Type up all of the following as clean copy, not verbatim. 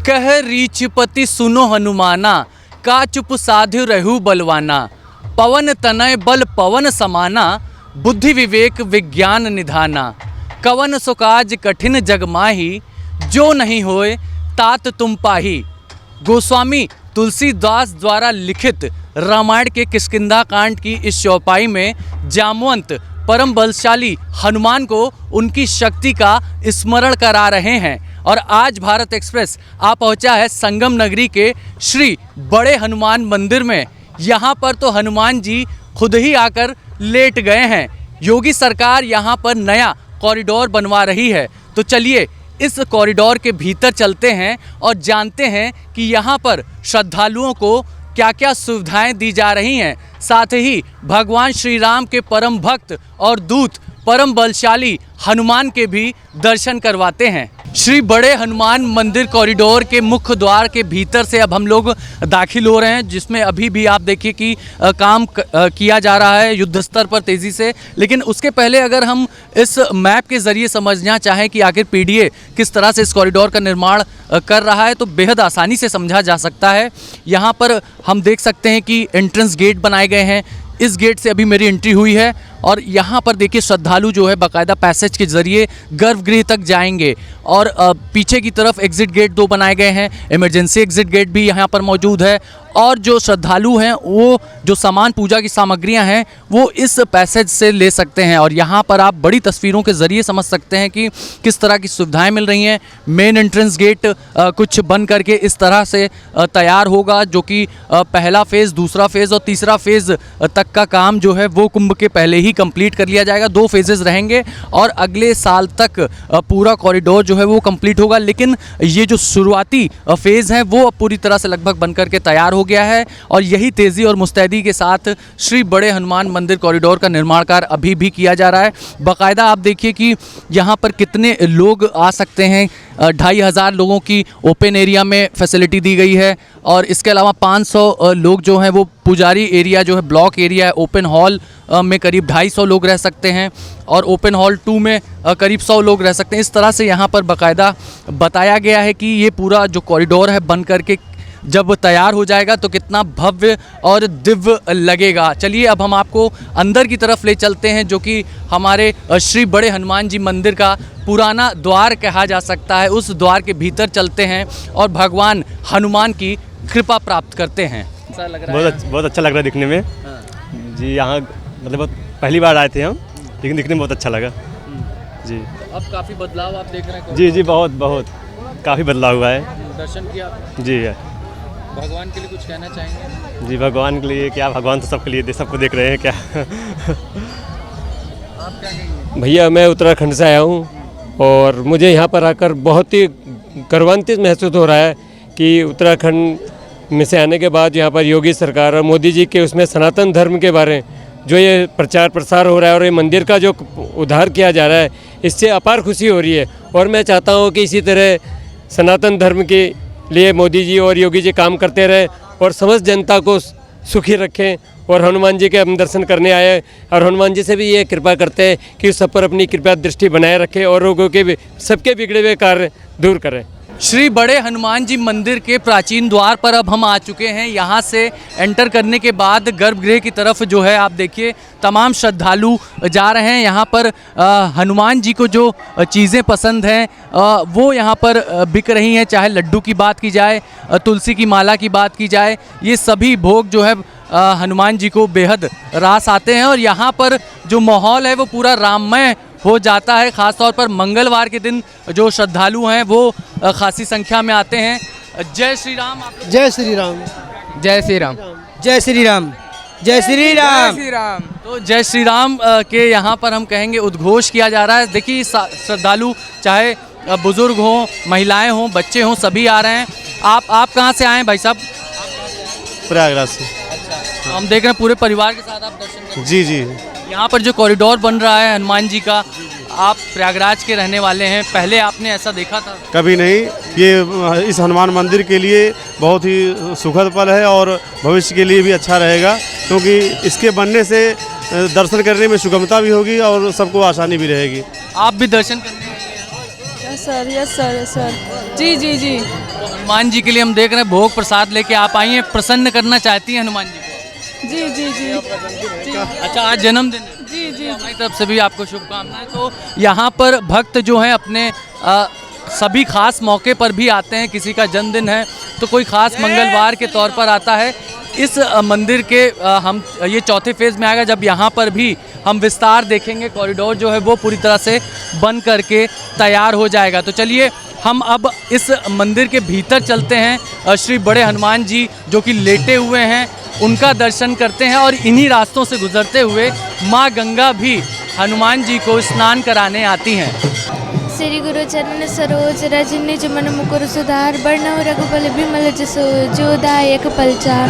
कह रीछपति सुनो हनुमाना, का चुप साधु रहु बलवाना। पवन तनय बल पवन समाना, बुद्धि विवेक विज्ञान निधाना। कवन सुकाज कठिन जग माही, जो नहीं होए तात तुम पाही। गोस्वामी तुलसीदास द्वारा लिखित रामायण के किष्किंधा कांड की इस चौपाई में जामवंत परम बलशाली हनुमान को उनकी शक्ति का स्मरण करा रहे हैं। और आज भारत एक्सप्रेस आ पहुंचा है संगम नगरी के श्री बड़े हनुमान मंदिर में। यहाँ पर तो हनुमान जी खुद ही आकर लेट गए हैं। योगी सरकार यहाँ पर नया कॉरिडोर बनवा रही है, तो चलिए इस कॉरिडोर के भीतर चलते हैं और जानते हैं कि यहाँ पर श्रद्धालुओं को क्या क्या सुविधाएं दी जा रही हैं। साथ ही भगवान श्री राम के परम भक्त और दूत परम बलशाली हनुमान के भी दर्शन करवाते हैं। श्री बड़े हनुमान मंदिर कॉरिडोर के मुख्य द्वार के भीतर से अब हम लोग दाखिल हो रहे हैं, जिसमें अभी भी आप देखिए कि काम किया जा रहा है युद्ध स्तर पर तेज़ी से। लेकिन उसके पहले अगर हम इस मैप के ज़रिए समझना चाहें कि आखिर पीडीए किस तरह से इस कॉरिडोर का निर्माण कर रहा है, तो बेहद आसानी से समझा जा सकता है। यहाँ पर हम देख सकते हैं कि एंट्रेंस गेट बनाए गए हैं। इस गेट से अभी मेरी एंट्री हुई है और यहाँ पर देखिए श्रद्धालु जो है बाकायदा पैसेज के ज़रिए गर्भगृह तक जाएंगे। और पीछे की तरफ एग्ज़िट गेट 2 बनाए गए हैं, इमरजेंसी एग्ज़िट गेट भी यहाँ पर मौजूद है। और जो श्रद्धालु हैं वो जो सामान पूजा की सामग्रियाँ हैं वो इस पैसेज से ले सकते हैं। और यहाँ पर आप बड़ी तस्वीरों के ज़रिए समझ सकते हैं कि किस तरह की सुविधाएं मिल रही हैं। मेन एंट्रेंस गेट कुछ बन करके इस तरह से तैयार होगा, जो कि पहला फ़ेज़, दूसरा फ़ेज़ और तीसरा फ़ेज़ तक का काम जो है वो कुंभ के पहले ही कंप्लीट कर लिया जाएगा। 2 फेजेस रहेंगे और अगले साल तक पूरा कॉरिडोर जो है वो कंप्लीट होगा। लेकिन ये जो शुरुआती फेज़ है वो अब पूरी तरह से लगभग बनकर के तैयार हो गया है और यही तेज़ी और मुस्तैदी के साथ श्री बड़े हनुमान मंदिर कॉरिडोर का निर्माण कार्य अभी भी किया जा रहा है। बाकायदा आप देखिए कि यहाँ पर कितने लोग आ सकते हैं। 2500 लोगों की ओपन एरिया में फैसिलिटी दी गई है और इसके अलावा 500 लोग जो हैं वो पुजारी एरिया जो है ब्लॉक एरिया है, ओपन हॉल में करीब 250 लोग रह सकते हैं और ओपन हॉल 2 में करीब 100 लोग रह सकते हैं। इस तरह से यहाँ पर बाकायदा बताया गया है कि ये पूरा जो कॉरिडोर है बन करके जब तैयार हो जाएगा तो कितना भव्य और दिव्य लगेगा। चलिए अब हम आपको अंदर की तरफ ले चलते हैं, जो कि हमारे श्री बड़े हनुमान जी मंदिर का पुराना द्वार कहा जा सकता है। उस द्वार के भीतर चलते हैं और भगवान हनुमान की कृपा प्राप्त करते हैं। ऐसा लग रहा है बहुत अच्छा लग रहा है दिखने में। जी यहाँ मतलब पहली बार आए थे हम, लेकिन दिखने में बहुत अच्छा लगा जी। तो अब काफ़ी बदलाव आप देख रहे हैं? जी जी बहुत काफ़ी बदलाव हुआ है। दर्शन किया जी। भगवान के लिए कुछ कहना चाहेंगे? जी भगवान के लिए क्या, भगवान तो सबके लिए सबको देख रहे हैं क्या। आप क्या कहेंगे? भैया मैं उत्तराखंड से आया हूँ और मुझे यहाँ पर आकर बहुत ही गर्वान्वित महसूस हो रहा है कि उत्तराखंड में से आने के बाद यहाँ पर योगी सरकार और मोदी जी के उसमें सनातन धर्म के बारे जो ये प्रचार प्रसार हो रहा है और ये मंदिर का जो उद्धार किया जा रहा है, इससे अपार खुशी हो रही है। और मैं चाहता हूँ कि इसी तरह सनातन धर्म के लिए मोदी जी और योगी जी काम करते रहे और समस्त जनता को सुखी रखें। और हनुमान जी के हम दर्शन करने आए और हनुमान जी से भी ये कृपा करते हैं कि उस सब पर अपनी कृपा दृष्टि बनाए रखें और लोगों के सबके बिगड़े हुए कार्य दूर करें। श्री बड़े हनुमान जी मंदिर के प्राचीन द्वार पर अब हम आ चुके हैं। यहाँ से एंटर करने के बाद गर्भगृह की तरफ जो है आप देखिए तमाम श्रद्धालु जा रहे हैं। यहाँ पर हनुमान जी को जो चीज़ें पसंद हैं वो यहाँ पर बिक रही हैं, चाहे लड्डू की बात की जाए, तुलसी की माला की बात की जाए, ये सभी भोग जो है हनुमान जी को बेहद रास आते हैं। और यहाँ पर जो माहौल है वो पूरा राममय हो जाता है। ख़ास तौर पर मंगलवार के दिन जो श्रद्धालु हैं वो खासी संख्या में आते हैं। जय श्री राम। जय श्री राम। जय श्री राम। जय श्री राम। जय श्री राम। श्री राम। तो जय श्री राम के यहाँ पर हम कहेंगे उद्घोष किया जा रहा है। देखिए श्रद्धालु चाहे बुज़ुर्ग हों, महिलाएं हों, बच्चे हों, सभी आ रहे हैं। आप कहाँ से आए हैं भाई साहब? प्रयागराज से। अच्छा, तो हम देख रहे हैं पूरे परिवार के साथ आप दर्शन कर। जी जी। यहाँ पर जो कॉरिडोर बन रहा है हनुमान जी का, आप प्रयागराज के रहने वाले हैं, पहले आपने ऐसा देखा था? कभी नहीं। ये इस हनुमान मंदिर के लिए बहुत ही सुखद पल है और भविष्य के लिए भी अच्छा रहेगा, क्योंकि इसके बनने से दर्शन करने में सुगमता भी होगी और सबको आसानी भी रहेगी। आप भी दर्शन करने? Yes sir, yes sir, yes sir. जी जी जी। तो हनुमान जी के लिए हम देख रहे हैं भोग प्रसाद लेके आप आई हैं, प्रसन्न करना चाहती हैं हनुमान जी को। जी जी जी अच्छा, आज जन्मदिन है। जी जी हमारी तरफ से भी आपको शुभकामनाएं। तो यहाँ पर भक्त जो हैं अपने सभी खास मौके पर भी आते हैं, किसी का जन्मदिन है तो कोई खास मंगलवार के तौर पर आता है। इस मंदिर के हम ये चौथे फेज़ में आएगा जब यहाँ पर भी हम विस्तार देखेंगे, कॉरिडोर जो है वो पूरी तरह से बन करके तैयार हो जाएगा। तो चलिए हम अब इस मंदिर के भीतर चलते हैं। श्री बड़े हनुमान जी जो कि लेटे हुए हैं उनका दर्शन करते हैं और इन्हीं रास्तों से गुजरते हुए माँ गंगा भी हनुमान जी को स्नान कराने आती हैं। श्री गुरु चरण सरोज रज निज मन मुकुर सुधार बरनहुँ रघुबल बिमल जसो जो दायक फलचार।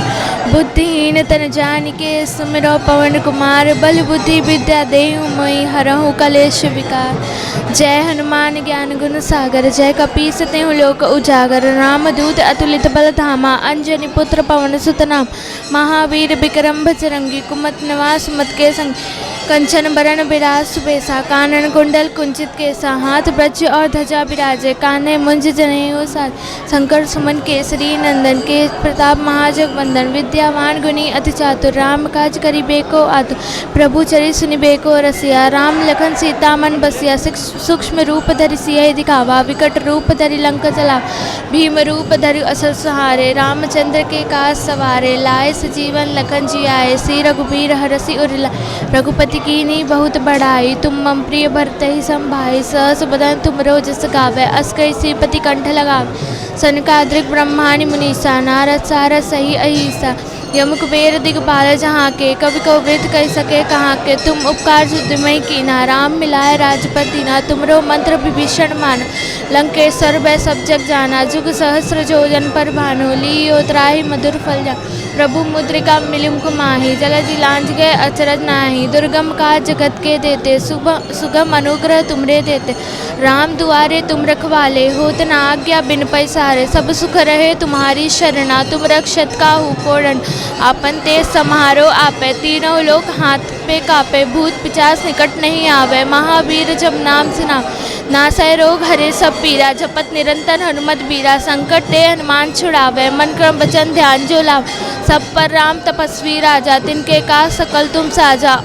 बुद्धिहीन तन जानिके सुमिरौ पवन कुमार बल बुद्धि विद्या देहु मोहि हरहु कलेश विकार। जय हनुमान ज्ञान गुण सागर जय कपीस तेहु लोक उजागर। रामदूत अतुलित बल धामा अंजनी पुत्र पवन सुत नाम। महावीर विक्रम बजरंगी कुमत निवास मत के संग। कंचन बरन बिराज सुबेसा कानन कुंडल कुंचित केसा। हाथ ब्रज और ध्वजा बिराजे कान्हे मुंज जनेऊ साज। शंकर सुमन केसरी नंदन के प्रताप महाजग वंदन। विद्यावान गुणी अति चातुर राम काज करिबेको आतुर। प्रभु चरित सुनिबेको रसिया राम लखन सीता मन बसिया। सूक्ष्म रूप धरि सियहि दिखावा विकट रूप धरि लंका जलावा। भीम रूप धरि असुर संहारे रामचंद्र के काज सवारे। लाए सजीवन लखन जियाए श्री रघुबीर हरषि उर लाए। रघुपति कीन्ही बहुत बढ़ाई तुम मम प्रिय भरत ही संभाई। सहस बदन तुमरो जस गावे अस कहि श्रीपति कंठ लगावे। सनकादिक ब्रह्मांड मुनीसा नारद सारद सही अहिसा। यम कुबेर दिगपाल जहाँ के कवि कवृत कह सके कहाँ के। तुम उपकार सुधमय कीना राम मिलाए राजपद दीना। तुमरो मंत्र विभीषण माना लंकेश्वर वै सब जग जाना। जुग सहस्र जोजन पर भानु लीयो त्राहि मधुर फल जा। प्रभु मुद्रिका मिलिम कुमाही जलधि लांझ गए अचरज नाही। दुर्गम काज जगत के देते सुगम अनुग्रह तुमरे देते। राम दुआरे तुम रखवाले होत न आज्ञा बिन पैसारे। सब सुख रहे तुम्हारी शरणा तुम रक्षत काहू को डंड। आपन तेज समारो आपे तीनों लोक हाथ पे कापे। भूत पिचास निकट नहीं आवे महावीर जब नाम सुनावे। नासै रोग हरे सब पीरा जपत निरंतर हनुमत बीरा। संकट ते हनुमान छुड़ावे मन क्रम वचन ध्यान जो लावे। सब पर राम तपस्वी राजा तिनके का सकल तुम साजा।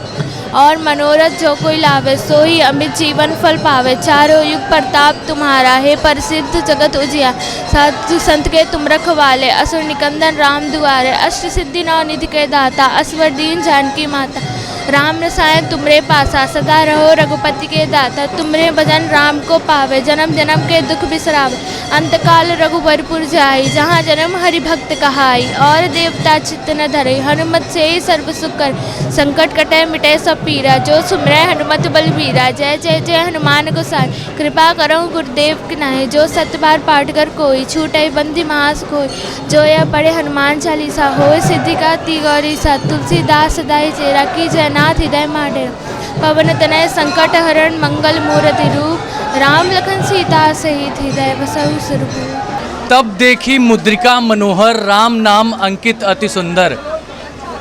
और मनोरथ जो कोई लावे सोई अमित जीवन फल पावे। चारों युग प्रताप तुम्हारा है प्रसिद्ध जगत उजिया। साधु संत के तुम रखवाले असुर निकंदन राम दुआरे। अष्ट सिद्धि नौ निधि के दाता असवर दीन जानकी माता। राम रसायन तुमरे पासा सदा रहो रघुपति के दाता। तुमरे भजन राम को पावे जन्म जन्म के दुख बिसरावे। अंतकाल रघुबरपुर जाई जहाँ जन्म हरि भक्त कहाई। और देवता चित्त न धरे हनुमत से ही सर्व सुख कर। संकट कटे मिटे सब पीरा जो सुमरै हनुमत बलबीरा। जय जय जय हनुमान गोसाई कृपा करो गुरुदेव की नाई। जो सत्य बार पाठ कर कोई छूटे बंदी महास कोई। जो यह पढ़े हनुमान चालीसा होय सिद्धि का ती गौरी सा। तुलसीदास सदाई चेरा की जयनाथ हृदय माडेरा। पवन तनय संकट हरण मंगल मूर्ति रूप। राम लखन सीता सहित हृदय बसहु सुरभूप। तब देखी मुद्रिका मनोहर राम नाम अंकित अति सुंदर।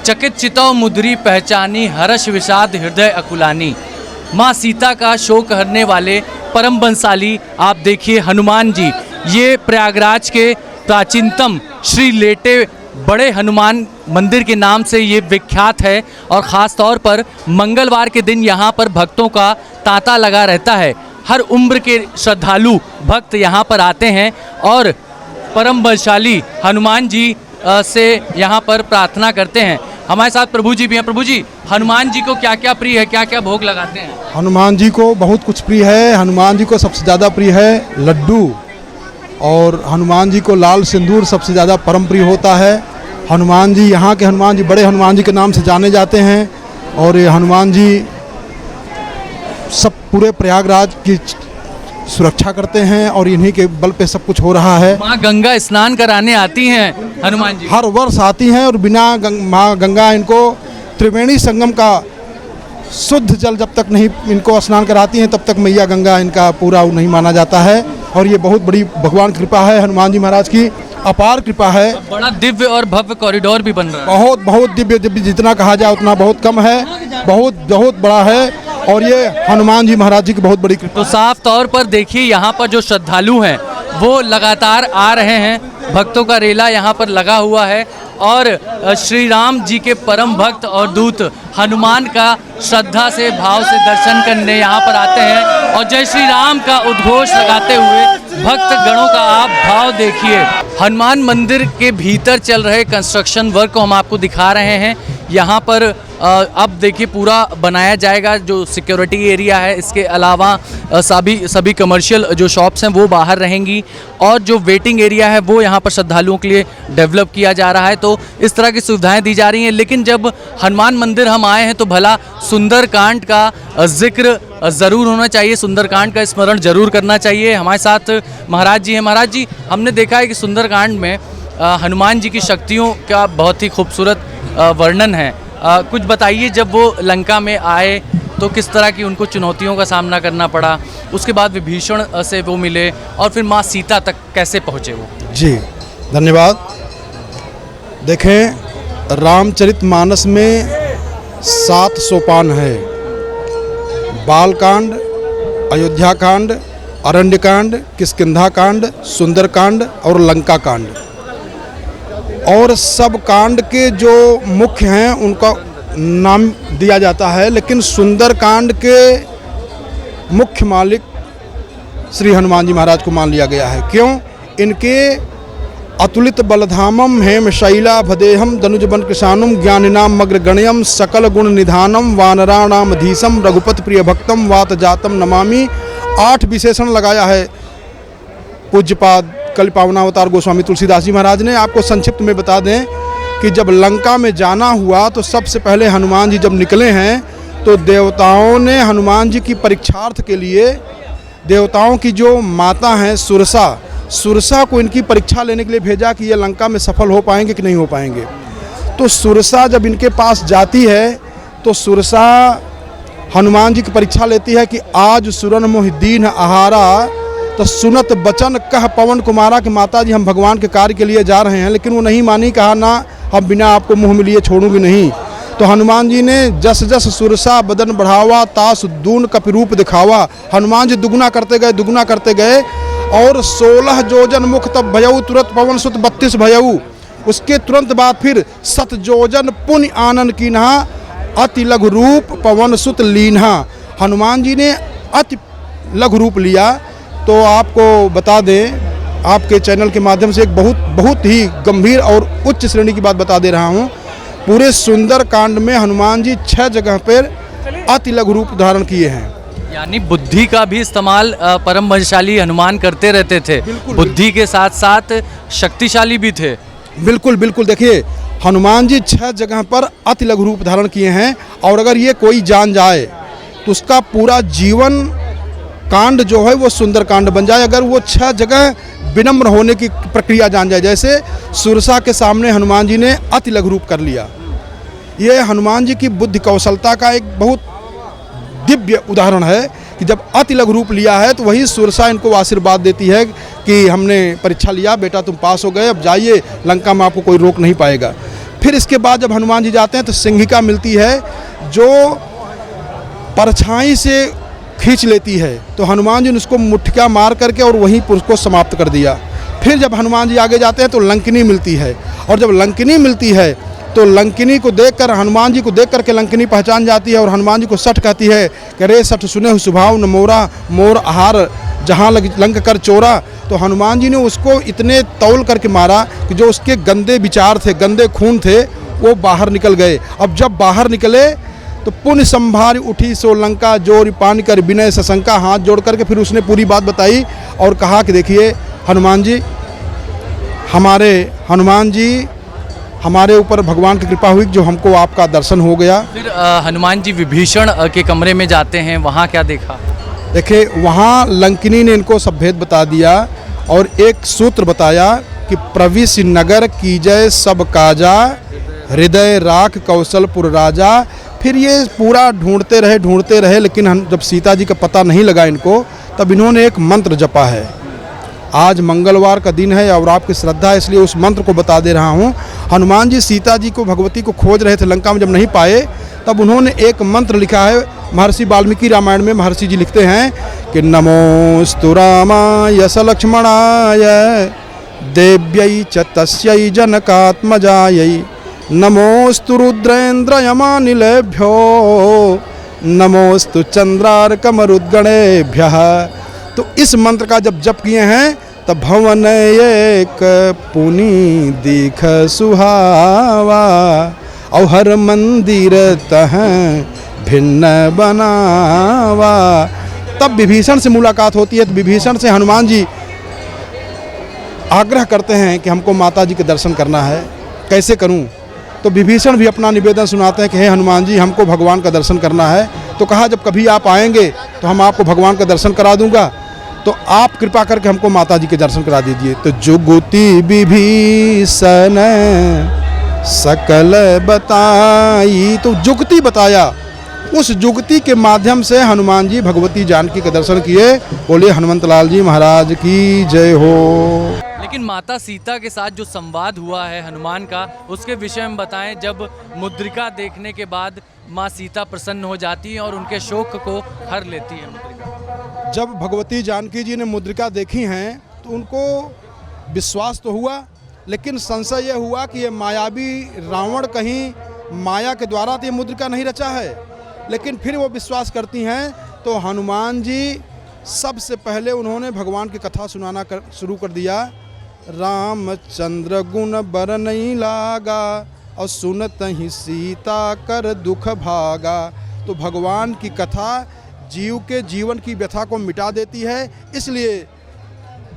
चकित चितौ मुद्री पहचानी हर्ष विषाद हृदय अकुलानी। माँ सीता का शोक हरने वाले परम बंसाली आप देखिए हनुमान जी। ये प्रयागराज के प्राचीनतम श्री लेटे बड़े हनुमान मंदिर के नाम से ये विख्यात है और ख़ास तौर पर मंगलवार के दिन यहाँ पर भक्तों का तांता लगा रहता है। हर उम्र के श्रद्धालु भक्त यहाँ पर आते हैं और परम बलशाली हनुमान जी से यहाँ पर प्रार्थना करते हैं। हमारे साथ प्रभु जी भी हैं। प्रभु जी, हनुमान जी को क्या क्या प्रिय है, क्या क्या भोग लगाते हैं? हनुमान जी को बहुत कुछ प्रिय है। हनुमान जी को सबसे ज़्यादा प्रिय है लड्डू। और हनुमान जी को लाल सिंदूर सबसे ज़्यादा परम प्रिय होता है। हनुमान जी यहाँ के हनुमान जी बड़े हनुमान जी के नाम से जाने जाते हैं। और ये हनुमान जी सब पूरे प्रयागराज की सुरक्षा करते हैं और इन्हीं के बल पे सब कुछ हो रहा है। माँ गंगा स्नान कराने आती हैं हनुमान जी, हर वर्ष आती हैं और बिना माँ गंगा इनको त्रिवेणी संगम का शुद्ध जल जब तक नहीं इनको स्नान कराती हैं तब तक मैया गंगा इनका पूरा नहीं माना जाता है। और ये बहुत बड़ी भगवान कृपा है, हनुमान जी महाराज की अपार कृपा है। बड़ा दिव्य और भव्य कॉरिडोर भी बन रहा है। बहुत बहुत दिव्य दिव्य जितना कहा जाए उतना बहुत कम है। बहुत बहुत बड़ा है और ये हनुमान जी महाराज जी की बहुत बड़ी कृपा। तो साफ तौर पर देखिए यहाँ पर जो श्रद्धालु हैं वो लगातार आ रहे हैं। भक्तों का रेला यहाँ पर लगा हुआ है और श्री राम जी के परम भक्त और दूत हनुमान का श्रद्धा से भाव से दर्शन करने यहाँ पर आते हैं और जय श्री राम का उद्घोष लगाते हुए भक्त गणों का आप भाव देखिए। हनुमान मंदिर के भीतर चल रहे कंस्ट्रक्शन वर्क को हम आपको दिखा रहे हैं। यहाँ पर अब देखिए पूरा बनाया जाएगा, जो सिक्योरिटी एरिया है, इसके अलावा सभी कमर्शियल जो शॉप्स हैं वो बाहर रहेंगी और जो वेटिंग एरिया है वो यहाँ पर श्रद्धालुओं के लिए डेवलप किया जा रहा है। तो इस तरह की सुविधाएं दी जा रही हैं। लेकिन जब हनुमान मंदिर हम आए हैं तो भला सुंदरकांड का जिक्र ज़रूर होना चाहिए, सुंदरकांड का स्मरण ज़रूर करना चाहिए। हमारे साथ महाराज जी हैं। महाराज जी, हमने देखा है कि सुंदरकांड में हनुमान जी की शक्तियों का बहुत ही खूबसूरत वर्णन है। कुछ बताइए, जब वो लंका में आए तो किस तरह की उनको चुनौतियों का सामना करना पड़ा, उसके बाद विभीषण से वो मिले और फिर माँ सीता तक कैसे पहुँचे वो? जी धन्यवाद। देखें, रामचरितमानस में 7 सोपान है। बालकांड, अयोध्याकांड, अरण्यकांड, किष्किंधाकांड, सुंदरकांड और लंका कांड। और सब कांड के जो मुख्य हैं उनका नाम दिया जाता है, लेकिन सुंदरकांड के मुख्य मालिक श्री हनुमान जी महाराज को मान लिया गया है। क्यों? इनके अतुलित बलधामम हेम शैला भदेहम धनुजबन कृशानुम ज्ञानिनाम मग्रगण्यम सकल गुण निधानम वानराणाम धीसम रघुपति प्रिय भक्तम वात जातम नमामि। 8 विशेषण लगाया है पूज्यपाद कल पावनावतार गोस्वामी तुलसीदास जी महाराज ने। आपको संक्षिप्त में बता दें कि जब लंका में जाना हुआ तो सबसे पहले हनुमान जी जब निकले हैं तो देवताओं ने हनुमान जी की परीक्षार्थ के लिए देवताओं की जो माता हैं सुरसा को इनकी परीक्षा लेने के लिए भेजा कि ये लंका में सफल हो पाएंगे कि नहीं हो पाएंगे। तो सुरसा जब इनके पास जाती है तो सुरसा हनुमान जी की परीक्षा लेती है कि आज सुरन मोहिदीन आहारा तो सुनत बचन कह पवन कुमारा कि माता जी हम भगवान के कार्य के लिए जा रहे हैं। लेकिन वो नहीं मानी, कहा ना हम बिना आपको मुँह में लिए छोड़ूंगी नहीं। तो हनुमान जी ने जस जस सुरसा बदन बढ़ावा तास दून कपिरूप दिखावा। हनुमान जी दुगुना करते गए और 16 जोजन मुख तब भयऊ तुरंत पवन सुत 32 भयऊ। उसके तुरंत बाद फिर 7 जोजन पुण्य आनंद कीन्हा अति लघु रूप पवन सुत लीन्हा। हनुमान जी ने अति लघु रूप लिया। तो आपको बता दें, आपके चैनल के माध्यम से एक बहुत ही गंभीर और उच्च श्रेणी की बात बता दे रहा हूँ। पूरे सुंदर कांड में हनुमान जी 6 जगह पर अति लघु रूप धारण किए हैं। यानी बुद्धि का भी इस्तेमाल परम बलशाली हनुमान करते रहते थे। बुद्धि के साथ साथ शक्तिशाली भी थे। बिल्कुल बिल्कुल। देखिए, हनुमान जी 6 जगह पर अति लघु रूप धारण किए हैं और अगर ये कोई जान जाए तो उसका पूरा जीवन कांड जो है वो सुंदर कांड बन जाए। अगर वो 6 जगह विनम्र होने की प्रक्रिया जान जाए, जैसे सुरसा के सामने हनुमान जी ने अति लघु रूप कर लिया। ये हनुमान जी की बुद्धि कौशलता का एक बहुत दिव्य उदाहरण है कि जब अति लघु रूप लिया है तो वही सुरसा इनको आशीर्वाद देती है कि हमने परीक्षा लिया बेटा, तुम पास हो गए, अब जाइए लंका में, आपको कोई रोक नहीं पाएगा। फिर इसके बाद जब हनुमान जी जाते हैं तो सिंहिका मिलती है जो परछाई से खींच लेती है। तो हनुमान जी ने उसको मुठ्ठिया मार करके और वहीं उसको समाप्त कर दिया। फिर जब हनुमान जी आगे जाते हैं तो लंकिनी मिलती है और जब लंकिनी मिलती है तो लंकिनी को देखकर हनुमान जी को देख करके लंकिनी पहचान जाती है और हनुमान जी को सठ कहती है कि रे सठ सुने हो सुभाव न मोरा मोर आहार जहाँ लंक कर चोरा। तो हनुमान जी ने उसको इतने तौल करके मारा कि जो उसके गंदे विचार थे, गंदे खून थे, वो बाहर निकल गए। अब जब बाहर निकले तो पुण्य संभार उठी सो लंका जोर पान कर विनय सशंका। हाथ जोड़ करके फिर उसने पूरी बात बताई और कहा कि देखिए हनुमान जी हमारे ऊपर भगवान की कृपा हुई जो हमको आपका दर्शन हो गया। फिर हनुमान जी विभीषण के कमरे में जाते हैं, वहाँ क्या देखा? देखिए, वहाँ लंकिनी ने इनको सब भेद बता दिया और एक सूत्र बताया कि प्रविश नगर कीजय सब काजा हृदय राख कौशलपुर राजा। फिर ये पूरा ढूंढते रहे लेकिन जब सीता जी का पता नहीं लगा इनको, तब इन्होंने एक मंत्र जपा है। आज मंगलवार का दिन है और आपकी श्रद्धा है इसलिए उस मंत्र को बता दे रहा हूँ। हनुमान जी सीता जी को, भगवती को खोज रहे थे लंका में, जब नहीं पाए तब उन्होंने एक मंत्र लिखा है महर्षि वाल्मीकि रामायण में महर्षि जी लिखते हैं कि नमोस्तु रामाय स लक्ष्मणाय देव्यै च तस्यै जनकात्मजायै नमोस्तु रुद्रेन्द्रयमानिलेभ्यो नमोस्तु चंद्रार्कमरुद्गणेभ्यः। तो इस मंत्र का जब जप किए हैं तब भवन एक पुनि दीख सुहावा और हर मंदिर तह भिन्न बनावा। तब विभीषण से मुलाकात होती है। तो विभीषण से हनुमान जी आग्रह करते हैं कि हमको माता जी के दर्शन करना है, कैसे करूं? तो विभीषण भी अपना निवेदन सुनाते हैं कि हे हनुमान जी, हमको भगवान का दर्शन करना है। तो कहा जब कभी आप आएंगे तो हम आपको भगवान का दर्शन करा दूंगा, तो आप कृपा करके हमको माता जी के दर्शन करा दीजिए। तो जुगुति विभीषण सकल बताई, तो जुगति बताया। उस जुगति के माध्यम से हनुमान जी भगवती जानकी के दर्शन किए। बोलिए हनुमंत लाल जी महाराज की जय हो। लेकिन माता सीता के साथ जो संवाद हुआ है हनुमान का, उसके विषय में बताएं। जब मुद्रिका देखने के बाद माँ सीता प्रसन्न हो जाती है और उनके शोक को हर लेती है मुद्रिका। जब भगवती जानकी जी ने मुद्रिका देखी हैं तो उनको विश्वास तो हुआ, लेकिन संशय यह हुआ कि ये मायावी रावण कहीं माया के द्वारा तो ये मुद्रिका नहीं रचा है। लेकिन फिर वो विश्वास करती हैं। तो हनुमान जी सबसे पहले उन्होंने भगवान की कथा सुनाना शुरू कर दिया। रामचंद्र गुण बर नहीं लागा और सुनत ही सीता कर दुख भागा। तो भगवान की कथा जीव के जीवन की व्यथा को मिटा देती है। इसलिए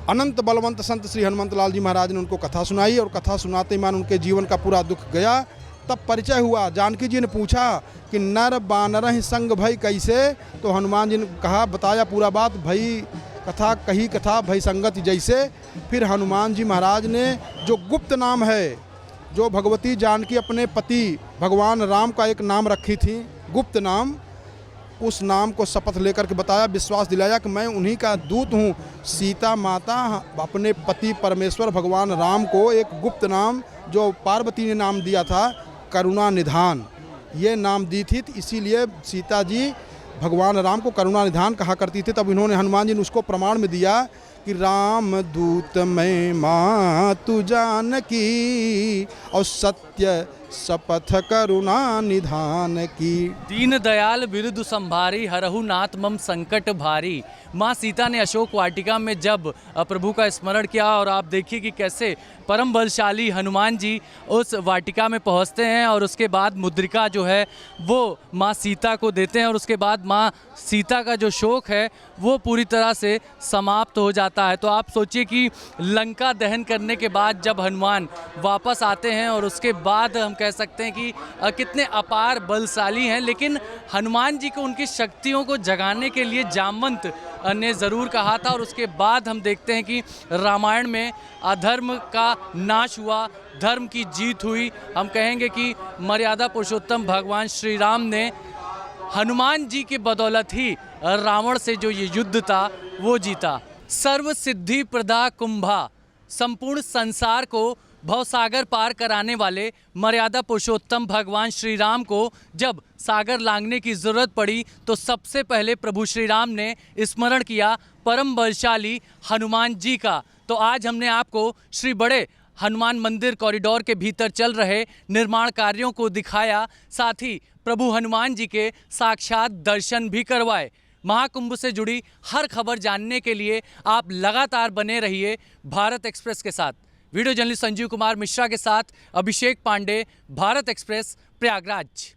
अनंत बलवंत संत श्री हनुमंत लाल जी महाराज ने उनको कथा सुनाई और कथा सुनाते मान उनके जीवन का पूरा दुख गया। तब परिचय हुआ। जानकी जी ने पूछा कि नर बानर संग भई कैसे? तो हनुमान जी ने कहा, बताया पूरा बात, भई कथा कही कथा भई संगति जैसे। फिर हनुमान जी महाराज ने जो गुप्त नाम है, जो भगवती जानकी अपने पति भगवान राम का एक नाम रखी थी, गुप्त नाम, उस नाम को शपथ लेकर के बताया, विश्वास दिलाया कि मैं उन्हीं का दूत हूँ। सीता माता अपने पति परमेश्वर भगवान राम को एक गुप्त नाम जो पार्वती ने नाम दिया था, करुणा निधान, ये नाम दी थी। तो इसीलिए सीता जी भगवान राम को करुणा निधान कहा करती थी। तब इन्होंने हनुमान जी ने उसको प्रमाण में दिया कि राम दूत मैं मातु जानकी और सत्य शपथ करुणा निधान की। दीन दयाल बिरुद संभारी हरहु नाथ मम संकट भारी। माँ सीता ने अशोक वाटिका में जब प्रभु का स्मरण किया, और आप देखिए कि कैसे परम बलशाली हनुमान जी उस वाटिका में पहुंचते हैं और उसके बाद मुद्रिका जो है वो माँ सीता को देते हैं, और उसके बाद माँ सीता का जो शोक है वो पूरी तरह से समाप्त हो जाता है। तो आप सोचिए कि लंका दहन करने के बाद जब हनुमान वापस आते हैं, और उसके बाद हम कह सकते हैं कि कितने अपार बलशाली हैं, लेकिन हनुमान जी को उनकी शक्तियों को जगाने के लिए जामवंत ने ज़रूर कहा था। और उसके बाद हम देखते हैं कि रामायण में अधर्म का नाश हुआ, धर्म की जीत हुई। हम कहेंगे कि मर्यादा पुरुषोत्तम भगवान श्री राम ने हनुमान जी की बदौलत ही रावण से जो ये युद्ध था वो जीता। सर्व सिद्धि प्रदा कुंभा, संपूर्ण संसार को भवसागर पार कराने वाले मर्यादा पुरुषोत्तम भगवान श्री राम को जब सागर लांघने की ज़रूरत पड़ी तो सबसे पहले प्रभु श्री राम ने स्मरण किया परम बलशाली हनुमान जी का। तो आज हमने आपको श्री बड़े हनुमान मंदिर कॉरिडोर के भीतर चल रहे निर्माण कार्यों को दिखाया, साथ ही प्रभु हनुमान जी के साक्षात दर्शन भी करवाए। महाकुंभ से जुड़ी हर खबर जानने के लिए आप लगातार बने रहिए भारत एक्सप्रेस के साथ। वीडियो जर्नलिस्ट संजीव कुमार मिश्रा के साथ अभिषेक पांडे, भारत एक्सप्रेस, प्रयागराज।